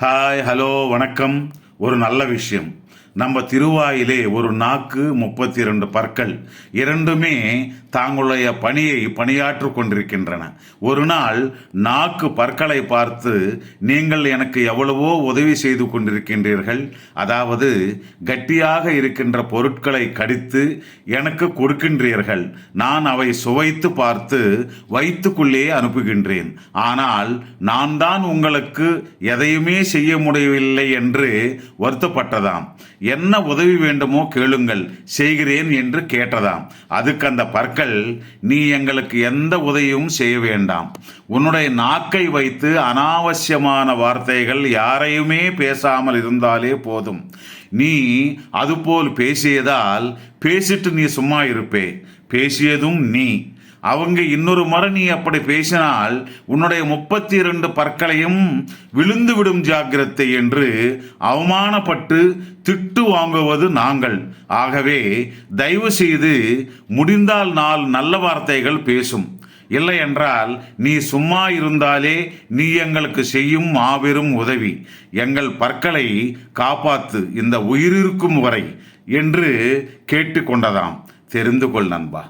Hi, hello, வணக்கம். ஒரு நல்ல விஷயம். நம்ம திருவாயிலே ஒரு நாக்கு, 32 பற்கள், இரண்டுமே தாங்களுடைய பணியை பணியாற்று கொண்டிருக்கின்றன. ஒரு நாள் நாக்கு பற்களை பார்த்து, நீங்கள் எனக்கு எவ்வளவோ உதவி செய்து கொண்டிருக்கின்றீர்கள், அதாவது கட்டியாக இருக்கின்ற பொருட்களை கடித்து எனக்கு கொடுக்கின்றீர்கள், நான் அவை சுவைத்து பார்த்து வயிற்றுக்குள்ளே அனுப்புகின்றேன், ஆனால் நான் தான் உங்களுக்கு எதையுமே செய்ய முடியவில்லை என்று வருத்தப்பட்டதாம். என்ன உதவி வேண்டுமோ கேளுங்கள், செய்கிறேன் என்று கேட்டதாம். அதுக்கு அந்த பற்கள், நீ எங்களுக்கு எந்த உதவியும் செய்ய வேண்டாம், உன்னுடைய நாக்கை வைத்து அனாவசியமான வார்த்தைகள் யாரையுமே பேசாமல் இருந்தாலே போதும், நீ அதுபோல் பேசியதால் பேசிட்டு நீ சும்மா இருப்பே, பேசியதும் நீ, அவங்க இன்னொரு முறை நீ அப்படி பேசினால் உன்னுடைய 32 பற்களையும் விழுந்து விடும் ஜாக்கிரதை என்று அவமானப்பட்டு திட்டு வாங்குவது நாங்கள். ஆகவே தயவு செய்து முடிந்தால் 4 நல்ல வார்த்தைகள் பேசும், இல்லை என்றால் நீ சும்மா இருந்தாலே நீ எங்களுக்கு செய்யும் மாபெரும் உதவி, எங்கள் பற்களை காப்பாத்து இந்த உயிரிருக்கும் வரை என்று கேட்டுக்கொண்டதாம். தெரிந்து கொள் நண்பா.